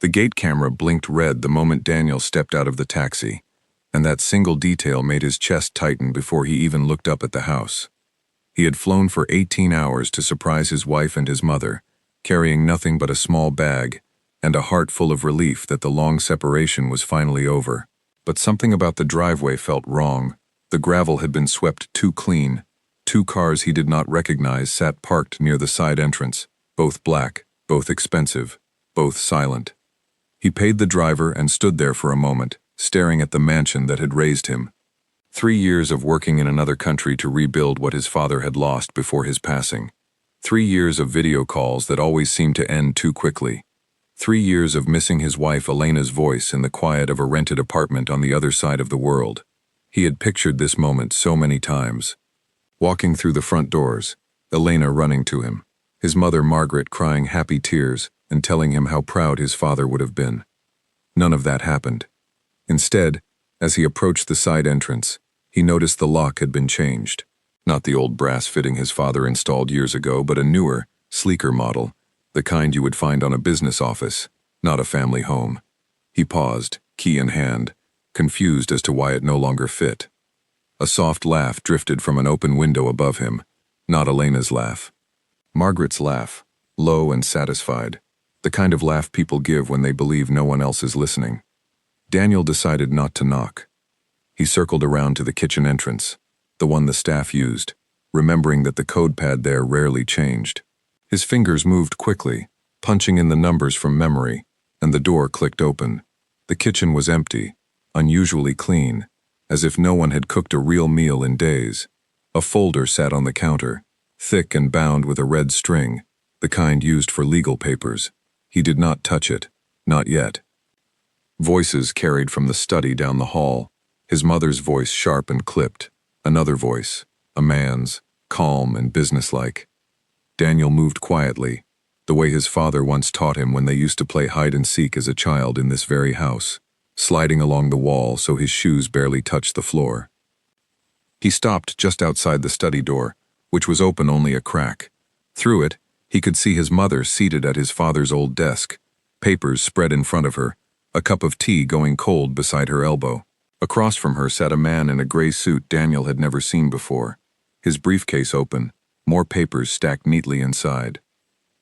The gate camera blinked red the moment Daniel stepped out of the taxi, and that single detail made his chest tighten before he even looked up at the house. He had flown for 18 hours to surprise his wife and his mother, carrying nothing but a small bag and a heart full of relief that the long separation was finally over. But something about the driveway felt wrong. The gravel had been swept too clean. 2 cars he did not recognize sat parked near the side entrance, both black, both expensive, both silent. He paid the driver and stood there for a moment, staring at the mansion that had raised him. 3 years of working in another country to rebuild what his father had lost before his passing. 3 years of video calls that always seemed to end too quickly. 3 years of missing his wife Elena's voice in the quiet of a rented apartment on the other side of the world. He had pictured this moment so many times. Walking through the front doors, Elena running to him, his mother Margaret crying happy tears and telling him how proud his father would have been. None of that happened. Instead, as he approached the side entrance, he noticed the lock had been changed. Not the old brass fitting his father installed years ago, but a newer, sleeker model, the kind you would find on a business office, not a family home. He paused, key in hand, confused as to why it no longer fit. A soft laugh drifted from an open window above him, not Elena's laugh. Margaret's laugh, low and satisfied, the kind of laugh people give when they believe no one else is listening. Daniel decided not to knock. He circled around to the kitchen entrance, the one the staff used, remembering that the code pad there rarely changed. His fingers moved quickly, punching in the numbers from memory, and the door clicked open. The kitchen was empty, unusually clean, as if no one had cooked a real meal in days. A folder sat on the counter, thick and bound with a red string, the kind used for legal papers. He did not touch it, not yet. Voices carried from the study down the hall, his mother's voice sharp and clipped, another voice, a man's, calm and businesslike. Daniel moved quietly, the way his father once taught him when they used to play hide-and-seek as a child in this very house, sliding along the wall so his shoes barely touched the floor. He stopped just outside the study door, which was open only a crack. Through it, he could see his mother seated at his father's old desk, papers spread in front of her, a cup of tea going cold beside her elbow. Across from her sat a man in a gray suit Daniel had never seen before, his briefcase open, more papers stacked neatly inside.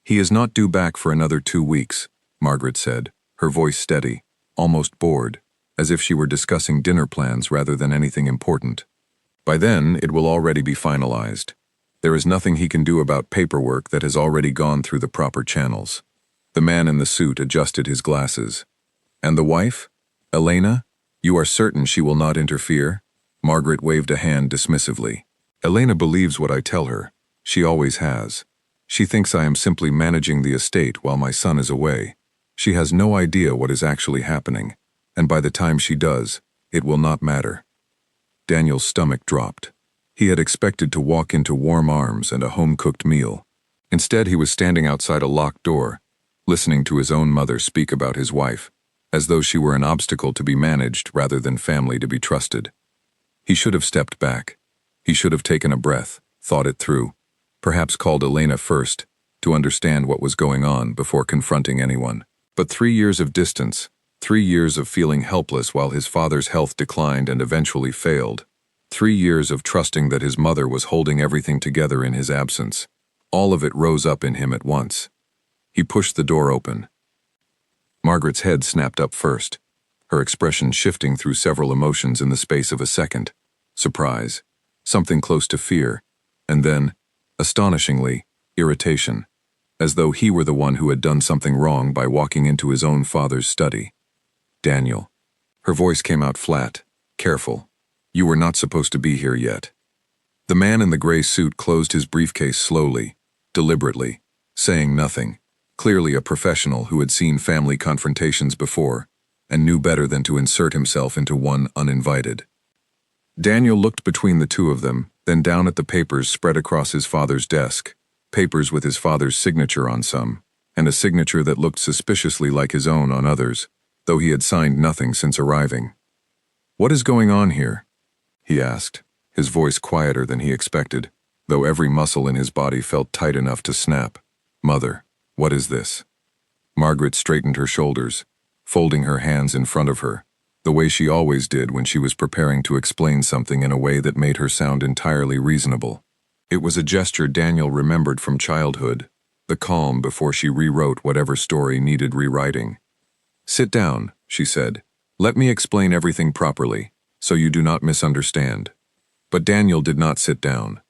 "He is not due back for another 2 weeks," Margaret said, her voice steady, almost bored, as if she were discussing dinner plans rather than anything important. "By then, it will already be finalized. There is nothing he can do about paperwork that has already gone through the proper channels." The man in the suit adjusted his glasses. "And the wife? Elena? You are certain she will not interfere?" Margaret waved a hand dismissively. "Elena believes what I tell her. She always has. She thinks I am simply managing the estate while my son is away. She has no idea what is actually happening, and by the time she does, it will not matter." Daniel's stomach dropped. He had expected to walk into warm arms and a home-cooked meal. Instead, he was standing outside a locked door, listening to his own mother speak about his wife, as though she were an obstacle to be managed rather than family to be trusted. He should have stepped back. He should have taken a breath, thought it through, perhaps called Elena first, to understand what was going on before confronting anyone. But 3 years of distance, 3 years of feeling helpless while his father's health declined and eventually failed, 3 years of trusting that his mother was holding everything together in his absence, all of it rose up in him at once. He pushed the door open. Margaret's head snapped up first, her expression shifting through several emotions in the space of a second. Surprise, something close to fear, and then, astonishingly, irritation, as though he were the one who had done something wrong by walking into his own father's study. "Daniel." Her voice came out flat, careful. "You were not supposed to be here yet." The man in the gray suit closed his briefcase slowly, deliberately, saying nothing, clearly a professional who had seen family confrontations before and knew better than to insert himself into one uninvited. Daniel looked between the two of them, then down at the papers spread across his father's desk, papers with his father's signature on some, and a signature that looked suspiciously like his own on others, though he had signed nothing since arriving. "What is going on here?" he asked, his voice quieter than he expected, though every muscle in his body felt tight enough to snap. "Mother, what is this?" Margaret straightened her shoulders, folding her hands in front of her, the way she always did when she was preparing to explain something in a way that made her sound entirely reasonable. It was a gesture Daniel remembered from childhood, the calm before she rewrote whatever story needed rewriting. "Sit down," she said. "Let me explain everything properly, so you do not misunderstand." But Daniel did not sit down.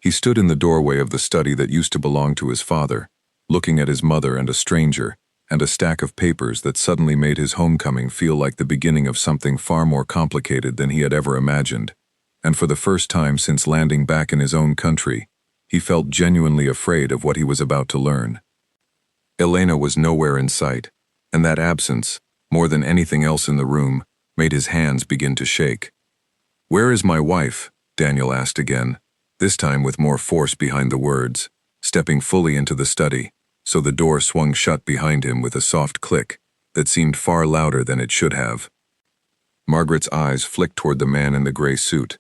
He stood in the doorway of the study that used to belong to his father, looking at his mother and a stranger, and a stack of papers that suddenly made his homecoming feel like the beginning of something far more complicated than he had ever imagined. And for the first time since landing back in his own country, he felt genuinely afraid of what he was about to learn. Elena was nowhere in sight, and that absence, more than anything else in the room, made his hands begin to shake. "Where is my wife?" Daniel asked again, this time with more force behind the words, stepping fully into the study, so the door swung shut behind him with a soft click that seemed far louder than it should have. Margaret's eyes flicked toward the man in the gray suit,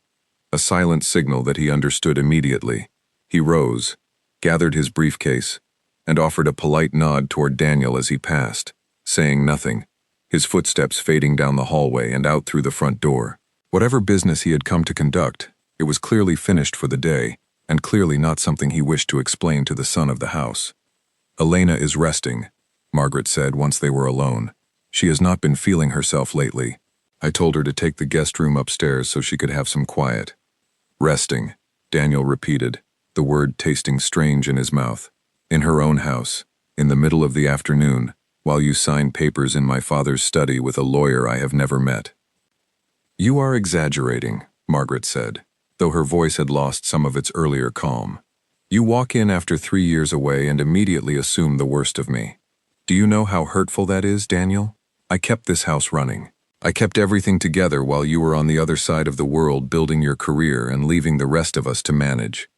a silent signal that he understood immediately. He rose, gathered his briefcase, and offered a polite nod toward Daniel as he passed, saying nothing, his footsteps fading down the hallway and out through the front door. Whatever business he had come to conduct, it was clearly finished for the day, and clearly not something he wished to explain to the son of the house. "Elena is resting," Margaret said once they were alone. "She has not been feeling herself lately. I told her to take the guest room upstairs so she could have some quiet." "Resting," Daniel repeated, the word tasting strange in his mouth. "In her own house, in the middle of the afternoon, while you sign papers in my father's study with a lawyer I have never met." "You are exaggerating," Margaret said, though her voice had lost some of its earlier calm. "You walk in after 3 years away and immediately assume the worst of me. Do you know how hurtful that is, Daniel? I kept this house running. I kept everything together while you were on the other side of the world building your career and leaving the rest of us to manage."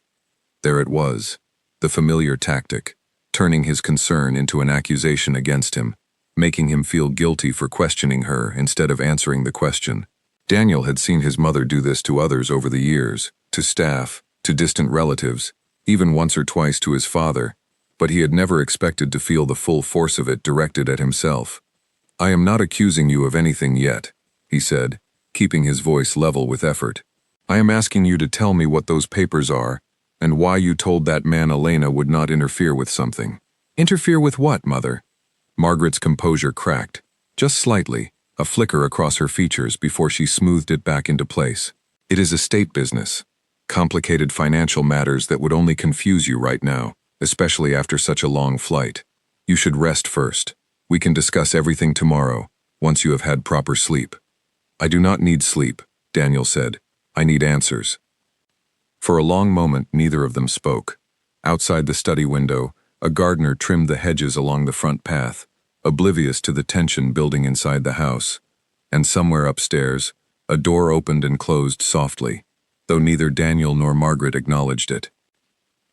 There it was, the familiar tactic, turning his concern into an accusation against him, making him feel guilty for questioning her instead of answering the question. Daniel had seen his mother do this to others over the years, to staff, to distant relatives, even once or twice to his father, but he had never expected to feel the full force of it directed at himself. "I am not accusing you of anything yet," he said, keeping his voice level with effort. "I am asking you to tell me what those papers are, and why you told that man Elena would not interfere with something." "Interfere with what, Mother?" Margaret's composure cracked, just slightly, a flicker across her features before she smoothed it back into place. "It is estate business. Complicated financial matters that would only confuse you right now, especially after such a long flight. You should rest first. We can discuss everything tomorrow, once you have had proper sleep." "I do not need sleep," Daniel said. "I need answers." For a long moment, neither of them spoke. Outside the study window, a gardener trimmed the hedges along the front path, oblivious to the tension building inside the house. And somewhere upstairs, a door opened and closed softly, though neither Daniel nor Margaret acknowledged it.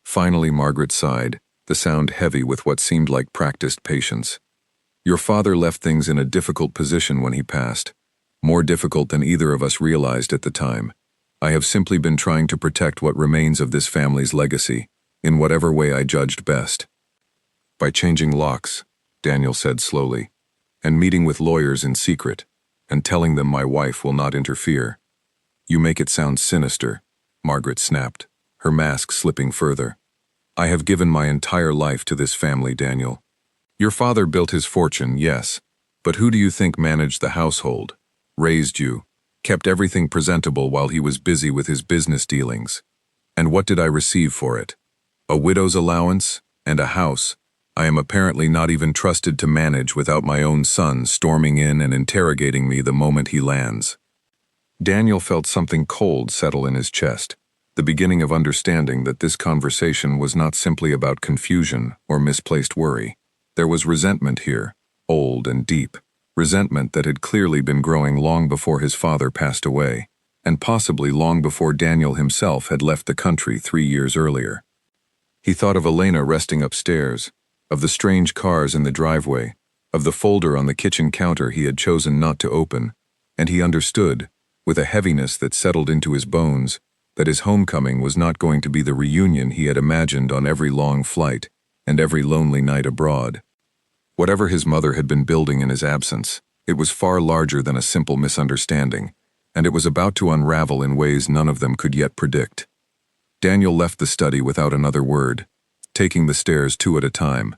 Finally, Margaret sighed, the sound heavy with what seemed like practiced patience. "Your father left things in a difficult position when he passed, more difficult than either of us realized at the time. I have simply been trying to protect what remains of this family's legacy, in whatever way I judged best. By changing locks," Daniel said slowly, "and meeting with lawyers in secret, and telling them my wife will not interfere." "You make it sound sinister," Margaret snapped, her mask slipping further. "I have given my entire life to this family, Daniel. Your father built his fortune, yes, but who do you think managed the household, raised you, kept everything presentable while he was busy with his business dealings? And what did I receive for it? A widow's allowance and a house I am apparently not even trusted to manage without my own son storming in and interrogating me the moment he lands." Daniel felt something cold settle in his chest, the beginning of understanding that this conversation was not simply about confusion or misplaced worry. There was resentment here, old and deep, resentment that had clearly been growing long before his father passed away, and possibly long before Daniel himself had left the country 3 years earlier. He thought of Elena resting upstairs, of the strange cars in the driveway, of the folder on the kitchen counter he had chosen not to open, and he understood, with a heaviness that settled into his bones, that his homecoming was not going to be the reunion he had imagined on every long flight and every lonely night abroad. Whatever his mother had been building in his absence, it was far larger than a simple misunderstanding, and it was about to unravel in ways none of them could yet predict. Daniel left the study without another word, taking the stairs 2 at a time,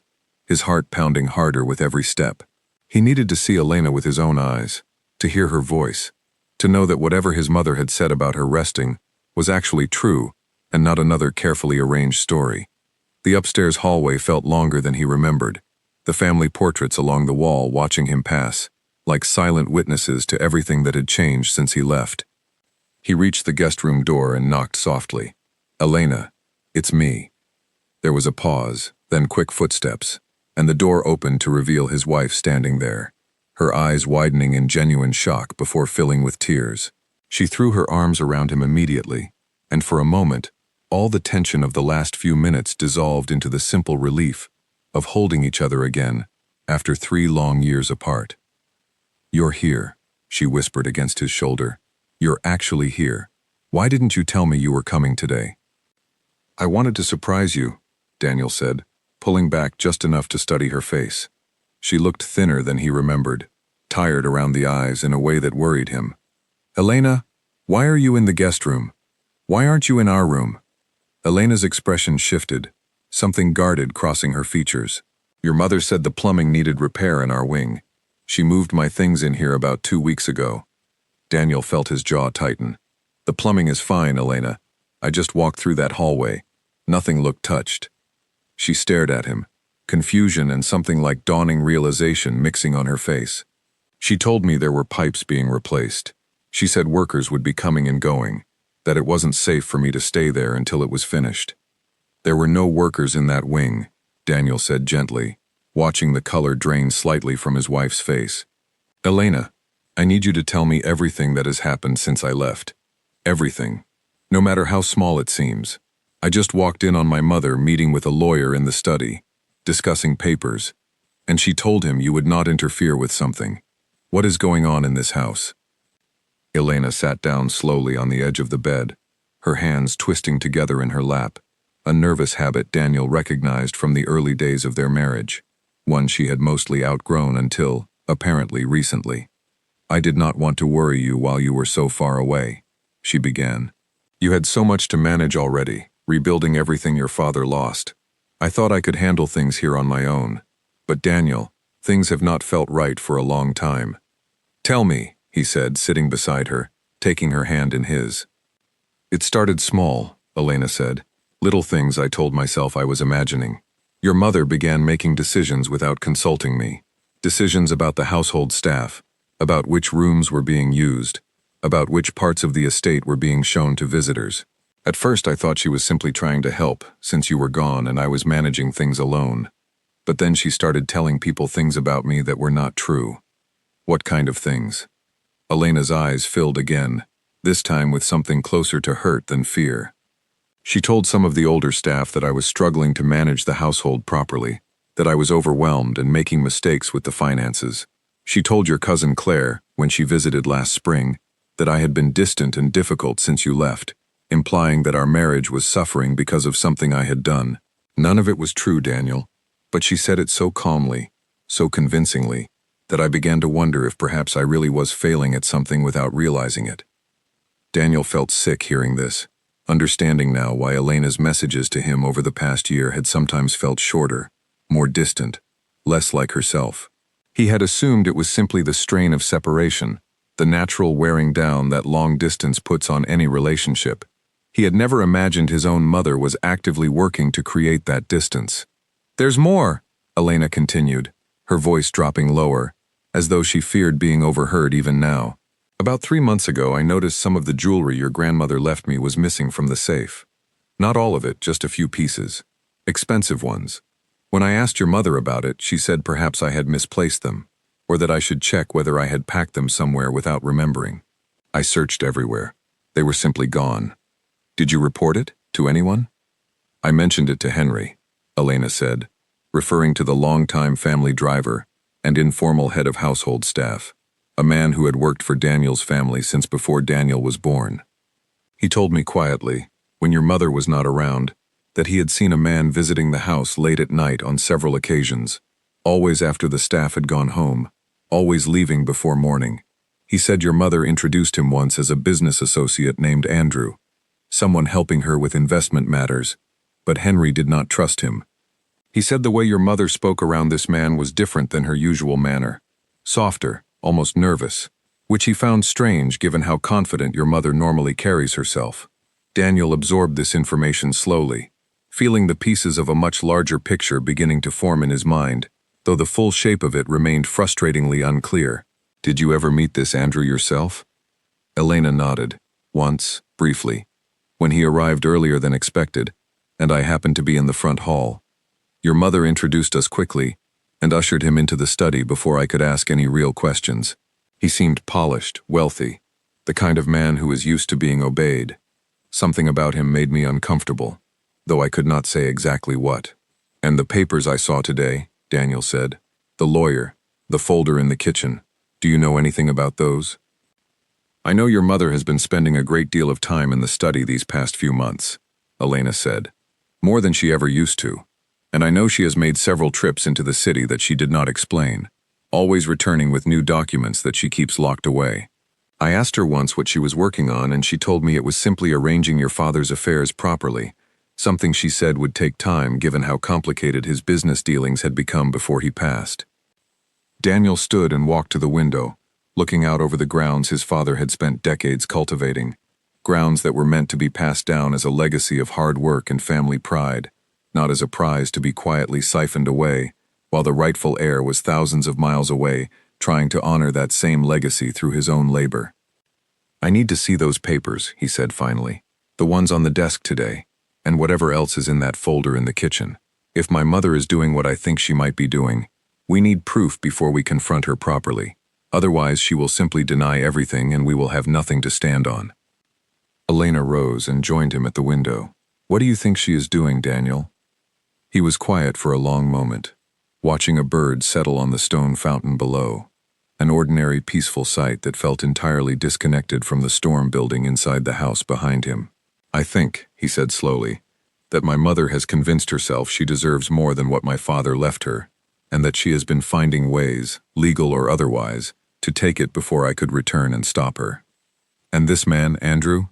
his heart pounding harder with every step. He needed to see Elena with his own eyes, to hear her voice, to know that whatever his mother had said about her resting was actually true and not another carefully arranged story. The upstairs hallway felt longer than he remembered, the family portraits along the wall watching him pass, like silent witnesses to everything that had changed since he left. He reached the guest room door and knocked softly. "Elena, it's me." There was a pause, then quick footsteps, and the door opened to reveal his wife standing there, her eyes widening in genuine shock before filling with tears. She threw her arms around him immediately, and for a moment, all the tension of the last few minutes dissolved into the simple relief of holding each other again after 3 long years apart. "You're here," she whispered against his shoulder. "You're actually here. Why didn't you tell me you were coming today?" "I wanted to surprise you," Daniel said, pulling back just enough to study her face. She looked thinner than he remembered, tired around the eyes in a way that worried him. "Elena, why are you in the guest room? Why aren't you in our room?" Elena's expression shifted, something guarded crossing her features. "Your mother said the plumbing needed repair in our wing. She moved my things in here about 2 weeks ago." Daniel felt his jaw tighten. "The plumbing is fine, Elena. I just walked through that hallway. Nothing looked touched." She stared at him, confusion and something like dawning realization mixing on her face. "She told me there were pipes being replaced. She said workers would be coming and going, that it wasn't safe for me to stay there until it was finished." "There were no workers in that wing," Daniel said gently, watching the color drain slightly from his wife's face. "Elena, I need you to tell me everything that has happened since I left. Everything. No matter how small it seems. I just walked in on my mother meeting with a lawyer in the study, discussing papers, and she told him you would not interfere with something. What is going on in this house?" Elena sat down slowly on the edge of the bed, her hands twisting together in her lap, a nervous habit Daniel recognized from the early days of their marriage, one she had mostly outgrown until, apparently recently. "I did not want to worry you while you were so far away," she began. "You had so much to manage already, rebuilding everything your father lost. I thought I could handle things here on my own. But Daniel, things have not felt right for a long time." "Tell me," he said, sitting beside her, taking her hand in his. "It started small," Elena said. "Little things I told myself I was imagining. Your mother began making decisions without consulting me. Decisions about the household staff, about which rooms were being used, about which parts of the estate were being shown to visitors. At first I thought she was simply trying to help, since you were gone and I was managing things alone. But then she started telling people things about me that were not true." "What kind of things?" Elena's eyes filled again, this time with something closer to hurt than fear. "She told some of the older staff that I was struggling to manage the household properly, that I was overwhelmed and making mistakes with the finances. She told your cousin Claire, when she visited last spring, that I had been distant and difficult since you left, implying that our marriage was suffering because of something I had done. None of it was true, Daniel, but she said it so calmly, so convincingly, that I began to wonder if perhaps I really was failing at something without realizing it." Daniel felt sick hearing this, understanding now why Elena's messages to him over the past year had sometimes felt shorter, more distant, less like herself. He had assumed it was simply the strain of separation, the natural wearing down that long distance puts on any relationship. He had never imagined his own mother was actively working to create that distance. "There's more," Elena continued, her voice dropping lower, as though she feared being overheard even now. "About 3 months ago, I noticed some of the jewelry your grandmother left me was missing from the safe. Not all of it, just a few pieces. Expensive ones. When I asked your mother about it, she said perhaps I had misplaced them, or that I should check whether I had packed them somewhere without remembering. I searched everywhere. They were simply gone. Did you report it to anyone?" "I mentioned it to Henry," Elena said, referring to the longtime family driver and informal head of household staff, a man who had worked for Daniel's family since before Daniel was born. "He told me quietly, when your mother was not around, that he had seen a man visiting the house late at night on several occasions, always after the staff had gone home, always leaving before morning. He said your mother introduced him once as a business associate named Andrew, someone helping her with investment matters, but Henry did not trust him. He said the way your mother spoke around this man was different than her usual manner, softer, almost nervous, which he found strange given how confident your mother normally carries herself. Daniel absorbed this information slowly, feeling the pieces of a much larger picture beginning to form in his mind, though the full shape of it remained frustratingly unclear. Did you ever meet this Andrew yourself? Elena nodded, once, briefly, when he arrived earlier than expected, and I happened to be in the front hall. Your mother introduced us quickly and ushered him into the study before I could ask any real questions. He seemed polished, wealthy, the kind of man who is used to being obeyed. Something about him made me uncomfortable, though I could not say exactly what. And the papers I saw today, Daniel said. The lawyer, the folder in the kitchen. Do you know anything about those? I know your mother has been spending a great deal of time in the study these past few months, Elena said. More than she ever used to. And I know she has made several trips into the city that she did not explain, always returning with new documents that she keeps locked away. I asked her once what she was working on, and she told me it was simply arranging your father's affairs properly, something she said would take time given how complicated his business dealings had become before he passed. Daniel stood and walked to the window, looking out over the grounds his father had spent decades cultivating, grounds that were meant to be passed down as a legacy of hard work and family pride, not as a prize to be quietly siphoned away, while the rightful heir was thousands of miles away, trying to honor that same legacy through his own labor. I need to see those papers, he said finally, the ones on the desk today, and whatever else is in that folder in the kitchen. If my mother is doing what I think she might be doing, we need proof before we confront her properly. Otherwise, she will simply deny everything and we will have nothing to stand on. Elena rose and joined him at the window. What do you think she is doing, Daniel? He was quiet for a long moment, watching a bird settle on the stone fountain below, an ordinary peaceful sight that felt entirely disconnected from the storm building inside the house behind him. I think, he said slowly, that my mother has convinced herself she deserves more than what my father left her, and that she has been finding ways, legal or otherwise, to take it before I could return and stop her. And this man, Andrew?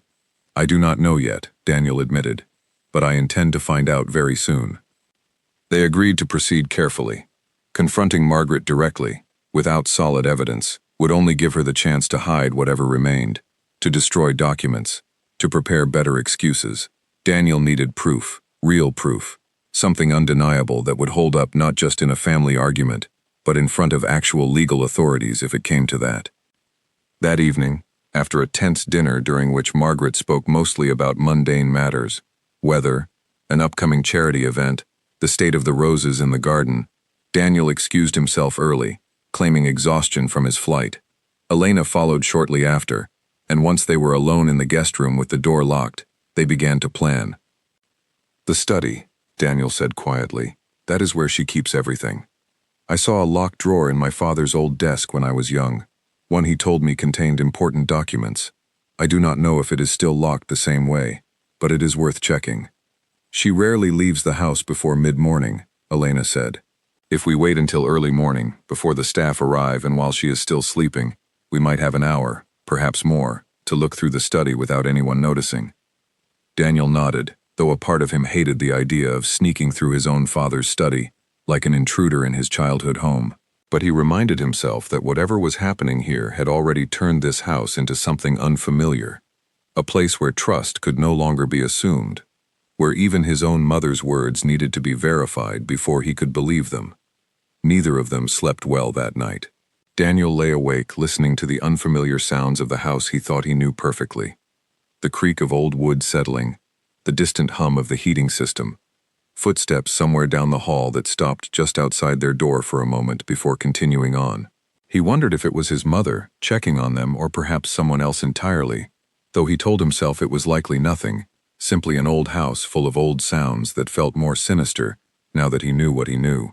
I do not know yet, Daniel admitted, but I intend to find out very soon. They agreed to proceed carefully. Confronting Margaret directly, without solid evidence, would only give her the chance to hide whatever remained, to destroy documents, to prepare better excuses. Daniel needed proof, real proof, something undeniable that would hold up not just in a family argument, but in front of actual legal authorities if it came to that. That evening, after a tense dinner during which Margaret spoke mostly about mundane matters, weather, an upcoming charity event, the state of the roses in the garden, Daniel excused himself early, claiming exhaustion from his flight. Elena followed shortly after, and once they were alone in the guest room with the door locked, they began to plan. The study, Daniel said quietly, that is where she keeps everything. I saw a locked drawer in my father's old desk when I was young. One he told me contained important documents. I do not know if it is still locked the same way, but it is worth checking. She rarely leaves the house before mid-morning, Elena said. If we wait until early morning, before the staff arrive and while she is still sleeping, we might have an hour, perhaps more, to look through the study without anyone noticing. Daniel nodded, though a part of him hated the idea of sneaking through his own father's study, like an intruder in his childhood home. But he reminded himself that whatever was happening here had already turned this house into something unfamiliar, a place where trust could no longer be assumed, where even his own mother's words needed to be verified before he could believe them. Neither of them slept well that night. Daniel lay awake listening to the unfamiliar sounds of the house he thought he knew perfectly. The creak of old wood settling, the distant hum of the heating system, footsteps somewhere down the hall that stopped just outside their door for a moment before continuing on. He wondered if it was his mother, checking on them, or perhaps someone else entirely, though he told himself it was likely nothing, simply an old house full of old sounds that felt more sinister now that he knew what he knew.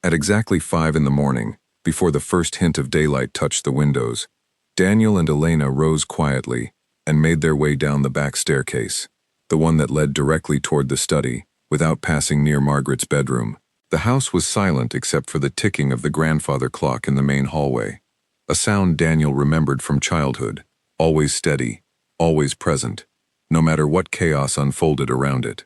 At exactly 5 in the morning, before the first hint of daylight touched the windows, Daniel and Elena rose quietly and made their way down the back staircase, the one that led directly toward the study, without passing near Margaret's bedroom. The house was silent except for the ticking of the grandfather clock in the main hallway, a sound Daniel remembered from childhood, always steady, always present, no matter what chaos unfolded around it.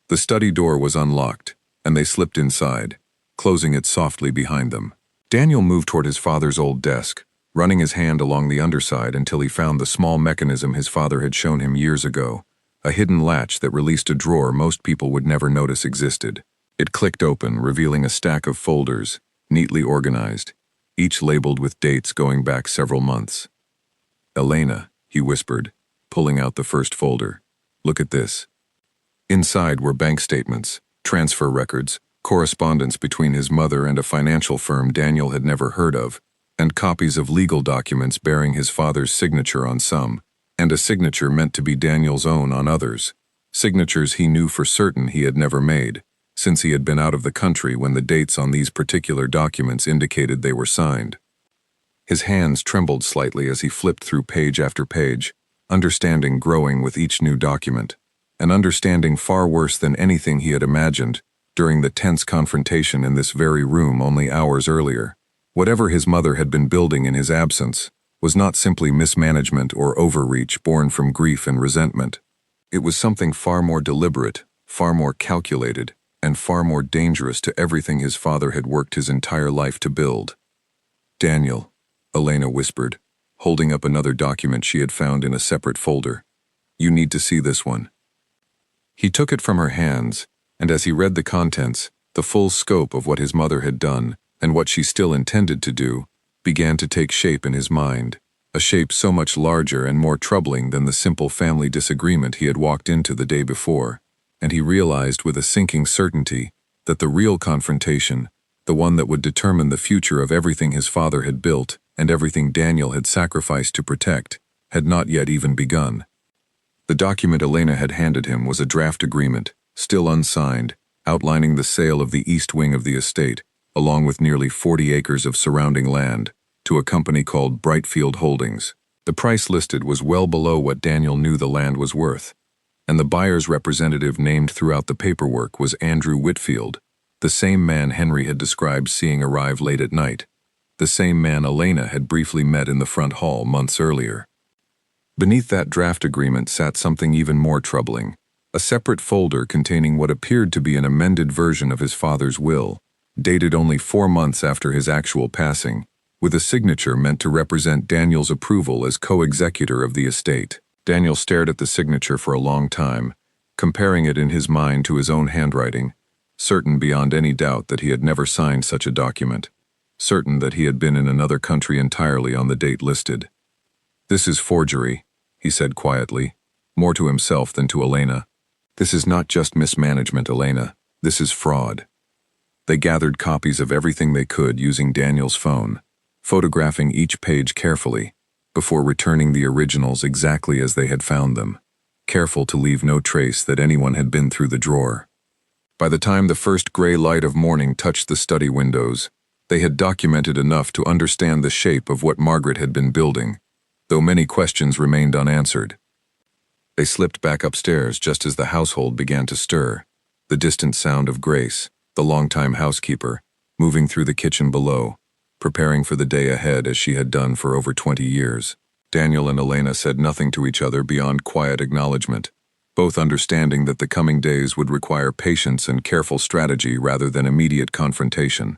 The study door was unlocked, and they slipped inside, closing it softly behind them. Daniel moved toward his father's old desk, running his hand along the underside until he found the small mechanism his father had shown him years ago, a hidden latch that released a drawer most people would never notice existed. It clicked open, revealing a stack of folders, neatly organized, each labeled with dates going back several months. "Elena," he whispered, pulling out the first folder. "Look at this." Inside were bank statements, transfer records, correspondence between his mother and a financial firm Daniel had never heard of, and copies of legal documents bearing his father's signature on some, and a signature meant to be Daniel's own on others, signatures he knew for certain he had never made, since he had been out of the country when the dates on these particular documents indicated they were signed. His hands trembled slightly as he flipped through page after page, understanding growing with each new document, an understanding far worse than anything he had imagined during the tense confrontation in this very room only hours earlier. Whatever his mother had been building in his absence was not simply mismanagement or overreach born from grief and resentment. It was something far more deliberate, far more calculated, and far more dangerous to everything his father had worked his entire life to build. "Daniel," Elena whispered, holding up another document she had found in a separate folder. "You need to see this one." He took it from her hands, and as he read the contents, the full scope of what his mother had done, and what she still intended to do, began to take shape in his mind, a shape so much larger and more troubling than the simple family disagreement he had walked into the day before, and he realized with a sinking certainty that the real confrontation, the one that would determine the future of everything his father had built and everything Daniel had sacrificed to protect, had not yet even begun. The document Elena had handed him was a draft agreement, still unsigned, outlining the sale of the east wing of the estate, along with nearly 40 acres of surrounding land, to a company called Brightfield Holdings. The price listed was well below what Daniel knew the land was worth, and the buyer's representative named throughout the paperwork was Andrew Whitfield, the same man Henry had described seeing arrive late at night, the same man Elena had briefly met in the front hall months earlier. Beneath that draft agreement sat something even more troubling, a separate folder containing what appeared to be an amended version of his father's will, dated only 4 months after his actual passing, with a signature meant to represent Daniel's approval as co-executor of the estate. Daniel stared at the signature for a long time, comparing it in his mind to his own handwriting, certain beyond any doubt that he had never signed such a document, certain that he had been in another country entirely on the date listed. "This is forgery," he said quietly, more to himself than to Elena. "This is not just mismanagement, Elena. This is fraud." They gathered copies of everything they could using Daniel's phone, photographing each page carefully, before returning the originals exactly as they had found them, careful to leave no trace that anyone had been through the drawer. By the time the first gray light of morning touched the study windows, they had documented enough to understand the shape of what Margaret had been building, though many questions remained unanswered. They slipped back upstairs just as the household began to stir, the distant sound of Grace, the longtime housekeeper, moving through the kitchen below, preparing for the day ahead as she had done for over 20 years. Daniel and Elena said nothing to each other beyond quiet acknowledgement, both understanding that the coming days would require patience and careful strategy rather than immediate confrontation.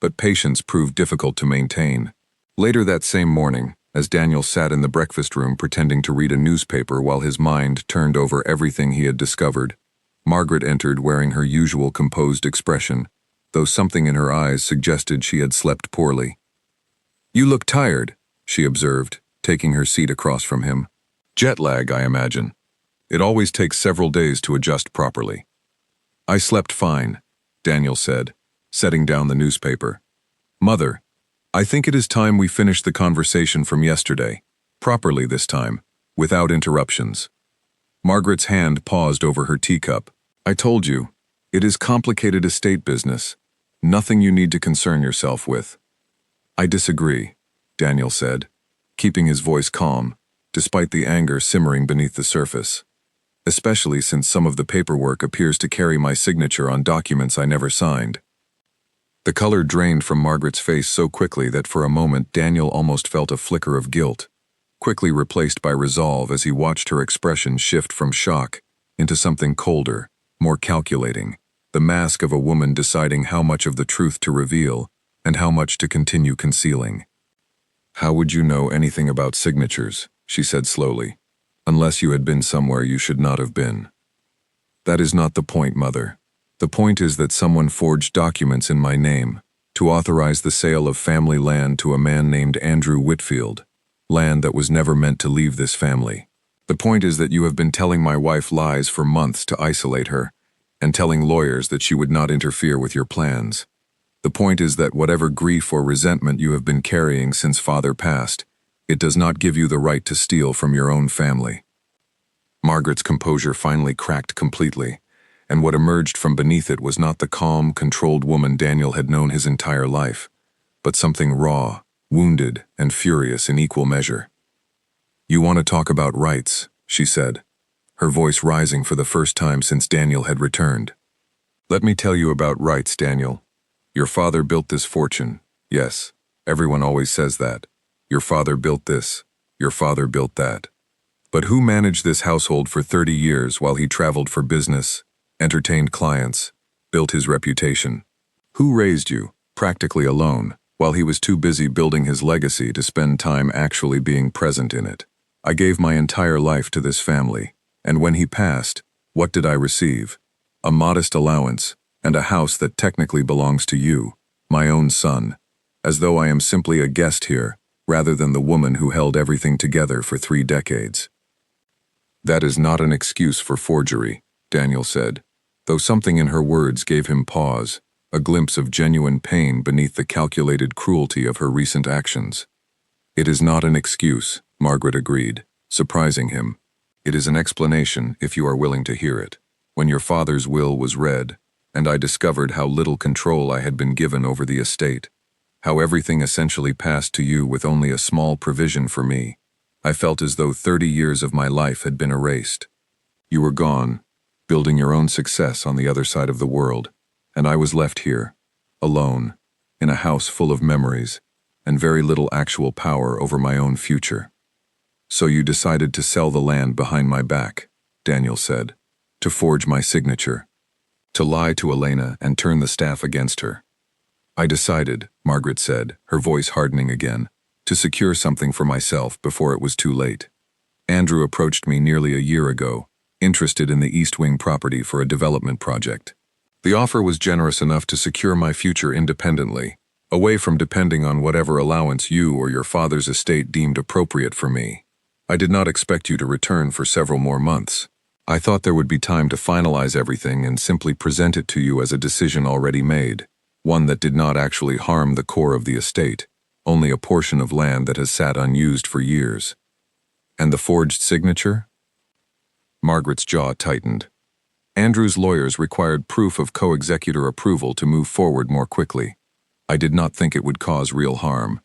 But patience proved difficult to maintain. Later that same morning, as Daniel sat in the breakfast room pretending to read a newspaper while his mind turned over everything he had discovered, Margaret entered wearing her usual composed expression, though something in her eyes suggested she had slept poorly. "You look tired," she observed, taking her seat across from him. "Jet lag, I imagine. It always takes several days to adjust properly." "I slept fine," Daniel said, setting down the newspaper. "Mother, I think it is time we finish the conversation from yesterday, properly this time, without interruptions." Margaret's hand paused over her teacup. "I told you, it is complicated estate business, nothing you need to concern yourself with." "I disagree," Daniel said, keeping his voice calm, despite the anger simmering beneath the surface. especially since some of the paperwork appears to carry my signature on documents I never signed. The color drained from Margaret's face so quickly that for a moment Daniel almost felt a flicker of guilt, quickly replaced by resolve as he watched her expression shift from shock into something colder, more calculating, the mask of a woman deciding how much of the truth to reveal and how much to continue concealing. "How would you know anything about signatures?" she said slowly. "Unless you had been somewhere you should not have been." "That is not the point, Mother. The point is that someone forged documents in my name to authorize the sale of family land to a man named Andrew Whitfield, land that was never meant to leave this family. The point is that you have been telling my wife lies for months to isolate her, and telling lawyers that she would not interfere with your plans. The point is that whatever grief or resentment you have been carrying since Father passed, it does not give you the right to steal from your own family." Margaret's composure finally cracked completely, and what emerged from beneath it was not the calm, controlled woman Daniel had known his entire life, but something raw, wounded, and furious in equal measure. "You want to talk about rights," she said, her voice rising for the first time since Daniel had returned. "Let me tell you about rights, Daniel. Your father built this fortune. Yes, everyone always says that. Your father built this. Your father built that. But who managed this household for 30 years while he traveled for business, entertained clients, built his reputation? Who raised you, practically alone, while he was too busy building his legacy to spend time actually being present in it? I gave my entire life to this family, and when he passed, what did I receive? A modest allowance, and a house that technically belongs to you, my own son, as though I am simply a guest here, rather than the woman who held everything together for 3 decades. That is not an excuse for forgery, Daniel said, though something in her words gave him pause, a glimpse of genuine pain beneath the calculated cruelty of her recent actions. It is not an excuse, Margaret agreed, surprising him. It is an explanation if you are willing to hear it. When your father's will was read, and I discovered how little control I had been given over the estate, how everything essentially passed to you with only a small provision for me, I felt as though 30 years of my life had been erased. You were gone, building your own success on the other side of the world, and I was left here, alone, in a house full of memories, and very little actual power over my own future. So you decided to sell the land behind my back, Daniel said, to forge my signature, to lie to Elena and turn the staff against her. I decided, Margaret said, her voice hardening again, to secure something for myself before it was too late. Andrew approached me nearly a year ago, interested in the East Wing property for a development project. The offer was generous enough to secure my future independently, away from depending on whatever allowance you or your father's estate deemed appropriate for me. I did not expect you to return for several more months. I thought there would be time to finalize everything and simply present it to you as a decision already made, one that did not actually harm the core of the estate, only a portion of land that has sat unused for years. And the forged signature? Margaret's jaw tightened. Andrew's lawyers required proof of co-executor approval to move forward more quickly. I did not think it would cause real harm.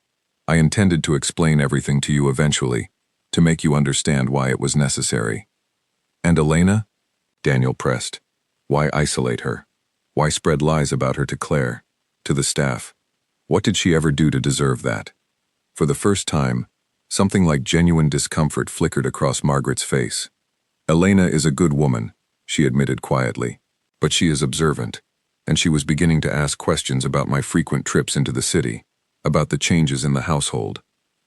I intended to explain everything to you eventually, to make you understand why it was necessary. And Elena? Daniel pressed. Why isolate her? Why spread lies about her to Claire, to the staff? What did she ever do to deserve that? For the first time, something like genuine discomfort flickered across Margaret's face. Elena is a good woman, she admitted quietly, but she is observant, and she was beginning to ask questions about my frequent trips into the city, about the changes in the household.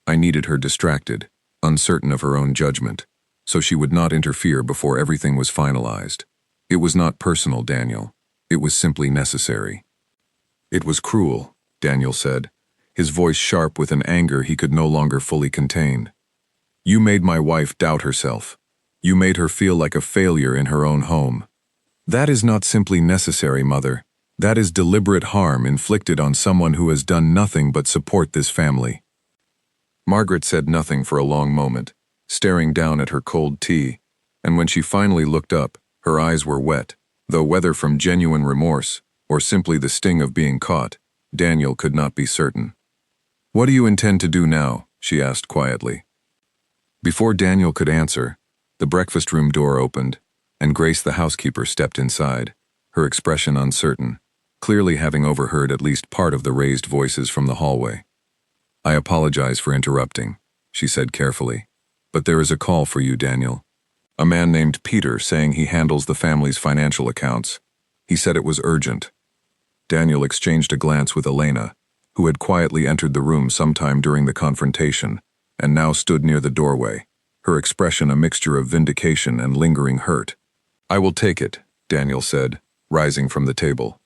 I needed her distracted, uncertain of her own judgment, so she would not interfere before everything was finalized. It was not personal, Daniel. It was simply necessary. It was cruel, Daniel said, his voice sharp with an anger he could no longer fully contain. You made my wife doubt herself. You made her feel like a failure in her own home. That is not simply necessary, Mother. That is deliberate harm inflicted on someone who has done nothing but support this family. Margaret said nothing for a long moment, staring down at her cold tea, and when she finally looked up, her eyes were wet, though whether from genuine remorse or simply the sting of being caught, Daniel could not be certain. What do you intend to do now? She asked quietly. Before Daniel could answer, the breakfast room door opened, and Grace the housekeeper stepped inside, her expression uncertain, clearly having overheard at least part of the raised voices from the hallway. "I apologize for interrupting," she said carefully, "but there is a call for you, Daniel. A man named Peter saying he handles the family's financial accounts. He said it was urgent." Daniel exchanged a glance with Elena, who had quietly entered the room sometime during the confrontation, and now stood near the doorway, her expression a mixture of vindication and lingering hurt. "I will take it," Daniel said, rising from the table.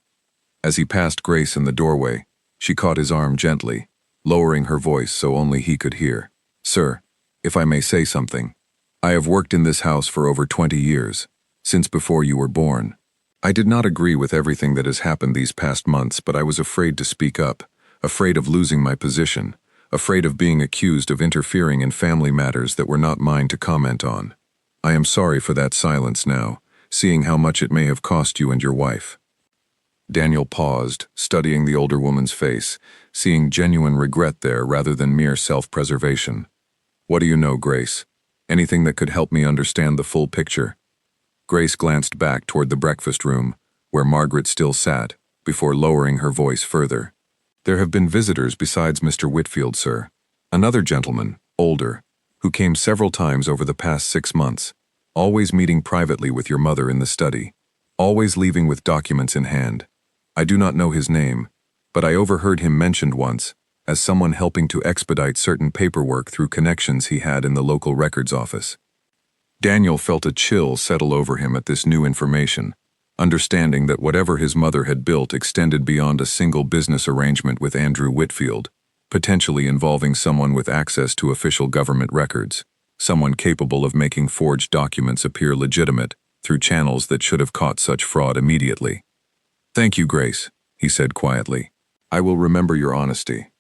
As he passed Grace in the doorway, she caught his arm gently, lowering her voice so only he could hear. "Sir, if I may say something, I have worked in this house for over 20 years, since before you were born. I did not agree with everything that has happened these past months, but I was afraid to speak up, afraid of losing my position, afraid of being accused of interfering in family matters that were not mine to comment on. I am sorry for that silence now, seeing how much it may have cost you and your wife." Daniel paused, studying the older woman's face, seeing genuine regret there rather than mere self-preservation. "What do you know, Grace? Anything that could help me understand the full picture?" Grace glanced back toward the breakfast room, where Margaret still sat, before lowering her voice further. "There have been visitors besides Mr. Whitfield, sir. Another gentleman, older, who came several times over the past 6 months, always meeting privately with your mother in the study, always leaving with documents in hand. I do not know his name, but I overheard him mentioned once as someone helping to expedite certain paperwork through connections he had in the local records office." Daniel felt a chill settle over him at this new information, understanding that whatever his mother had built extended beyond a single business arrangement with Andrew Whitfield, potentially involving someone with access to official government records, someone capable of making forged documents appear legitimate through channels that should have caught such fraud immediately. "Thank you, Grace," he said quietly. "I will remember your honesty."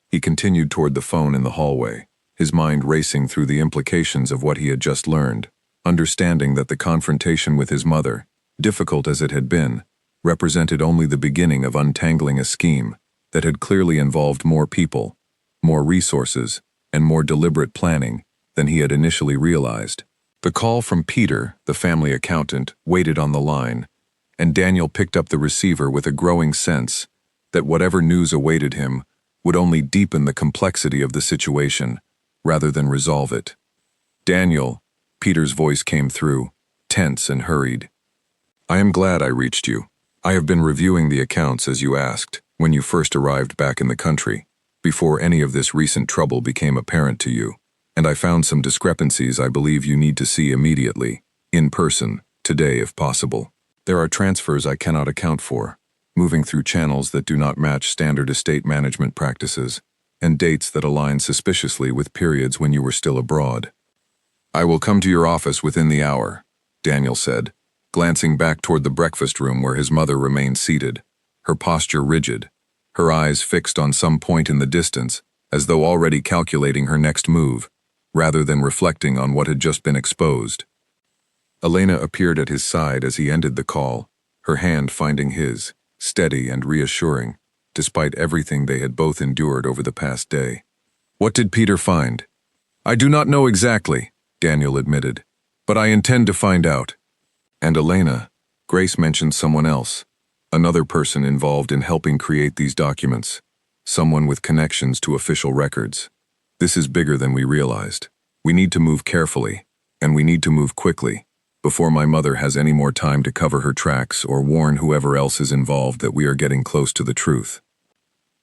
He continued toward the phone in the hallway, his mind racing through the implications of what he had just learned, understanding that the confrontation with his mother, difficult as it had been, represented only the beginning of untangling a scheme that had clearly involved more people, more resources, and more deliberate planning than he had initially realized. The call from Peter, the family accountant, waited on the line, and Daniel picked up the receiver with a growing sense that whatever news awaited him would only deepen the complexity of the situation rather than resolve it. "Daniel," Peter's voice came through, tense and hurried. "I am glad I reached you. I have been reviewing the accounts as you asked when you first arrived back in the country, before any of this recent trouble became apparent to you, and I found some discrepancies I believe you need to see immediately, in person, today if possible. There are transfers I cannot account for, moving through channels that do not match standard estate management practices, and dates that align suspiciously with periods when you were still abroad. I will come to your office within the hour," Daniel said, glancing back toward the breakfast room where his mother remained seated, her posture rigid, her eyes fixed on some point in the distance, as though already calculating her next move, rather than reflecting on what had just been exposed. Elena appeared at his side as he ended the call, her hand finding his, steady and reassuring, despite everything they had both endured over the past day. "What did Peter find?" "I do not know exactly," Daniel admitted, "but I intend to find out." And Elena, Grace mentioned someone else, another person involved in helping create these documents, someone with connections to official records. "This is bigger than we realized. We need to move carefully, and we need to move quickly, before my mother has any more time to cover her tracks or warn whoever else is involved that we are getting close to the truth."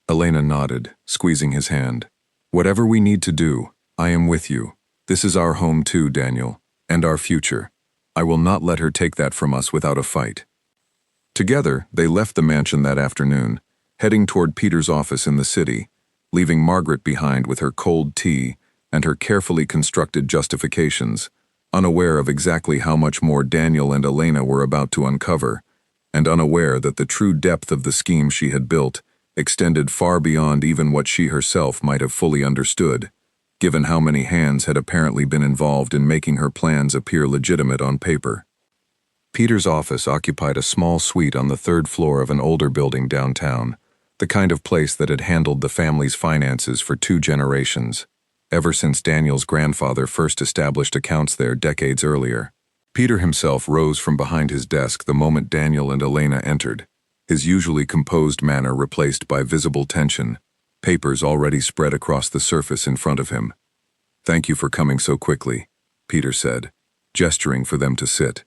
Elena nodded, squeezing his hand. "Whatever we need to do, I am with you. This is our home too, Daniel, and our future. I will not let her take that from us without a fight." Together, they left the mansion that afternoon, heading toward Peter's office in the city, leaving Margaret behind with her cold tea and her carefully constructed justifications, unaware of exactly how much more Daniel and Elena were about to uncover, and unaware that the true depth of the scheme she had built extended far beyond even what she herself might have fully understood, given how many hands had apparently been involved in making her plans appear legitimate on paper. Peter's office occupied a small suite on the 3rd floor of an older building downtown, the kind of place that had handled the family's finances for 2 generations, ever since Daniel's grandfather first established accounts there decades earlier. Peter himself rose from behind his desk the moment Daniel and Elena entered, his usually composed manner replaced by visible tension, papers already spread across the surface in front of him. "Thank you for coming so quickly," Peter said, gesturing for them to sit.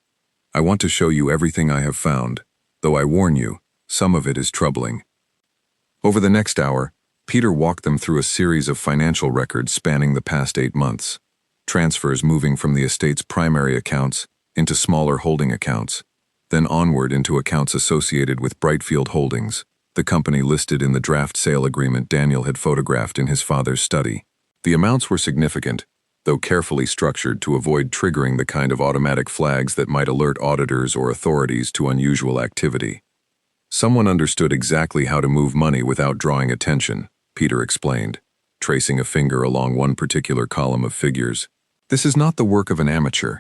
"I want to show you everything I have found, though I warn you, some of it is troubling." Over the next hour, Peter walked them through a series of financial records spanning the past 8 months, transfers moving from the estate's primary accounts into smaller holding accounts, then onward into accounts associated with Brightfield Holdings, the company listed in the draft sale agreement Daniel had photographed in his father's study. The amounts were significant, though carefully structured to avoid triggering the kind of automatic flags that might alert auditors or authorities to unusual activity. "Someone understood exactly how to move money without drawing attention," Peter explained, tracing a finger along one particular column of figures. "This is not the work of an amateur.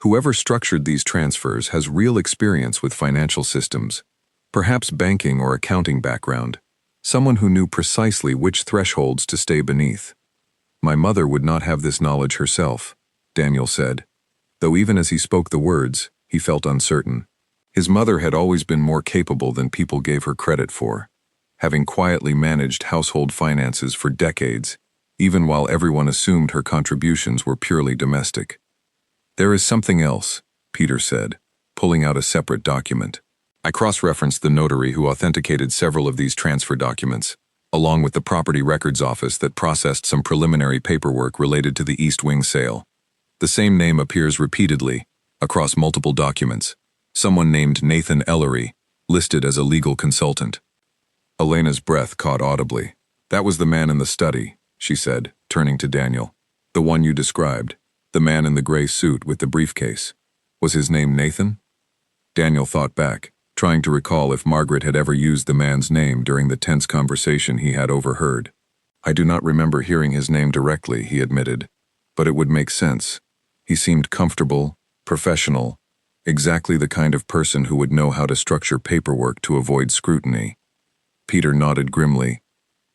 Whoever structured these transfers has real experience with financial systems, perhaps banking or accounting background, someone who knew precisely which thresholds to stay beneath." "My mother would not have this knowledge herself," Daniel said, though even as he spoke the words, he felt uncertain. His mother had always been more capable than people gave her credit for, having quietly managed household finances for decades, even while everyone assumed her contributions were purely domestic. "There is something else," Peter said, pulling out a separate document. "I cross-referenced the notary who authenticated several of these transfer documents, along with the property records office that processed some preliminary paperwork related to the East Wing sale. The same name appears repeatedly, across multiple documents, someone named Nathan Ellery, listed as a legal consultant." Elena's breath caught audibly. "That was the man in the study," she said, turning to Daniel. "The one you described. The man in the gray suit with the briefcase. Was his name Nathan?" Daniel thought back, trying to recall if Margaret had ever used the man's name during the tense conversation he had overheard. "I do not remember hearing his name directly," he admitted, "but it would make sense. He seemed comfortable, professional, exactly the kind of person who would know how to structure paperwork to avoid scrutiny." Peter nodded grimly.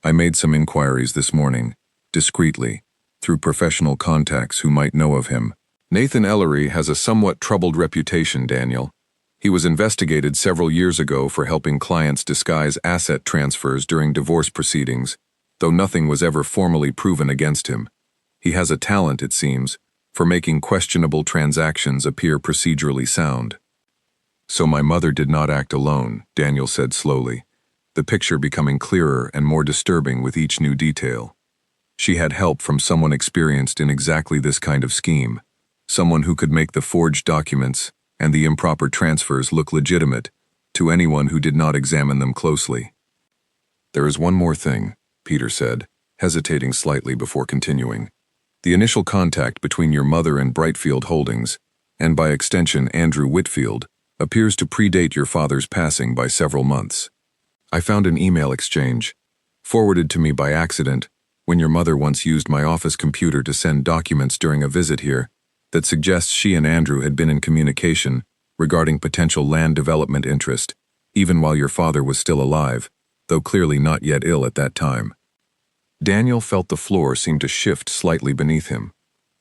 "I made some inquiries this morning, discreetly, through professional contacts who might know of him. Nathan Ellery has a somewhat troubled reputation, Daniel. He was investigated several years ago for helping clients disguise asset transfers during divorce proceedings, though nothing was ever formally proven against him. He has a talent, it seems, for making questionable transactions appear procedurally sound." "So my mother did not act alone," Daniel said slowly, the picture becoming clearer and more disturbing with each new detail. "She had help from someone experienced in exactly this kind of scheme, someone who could make the forged documents and the improper transfers look legitimate to anyone who did not examine them closely." "There is one more thing," Peter said, hesitating slightly before continuing. "The initial contact between your mother and Brightfield Holdings, and by extension Andrew Whitfield, appears to predate your father's passing by several months. I found an email exchange, forwarded to me by accident, when your mother once used my office computer to send documents during a visit here, that suggests she and Andrew had been in communication regarding potential land development interest, even while your father was still alive, though clearly not yet ill at that time." Daniel felt the floor seem to shift slightly beneath him.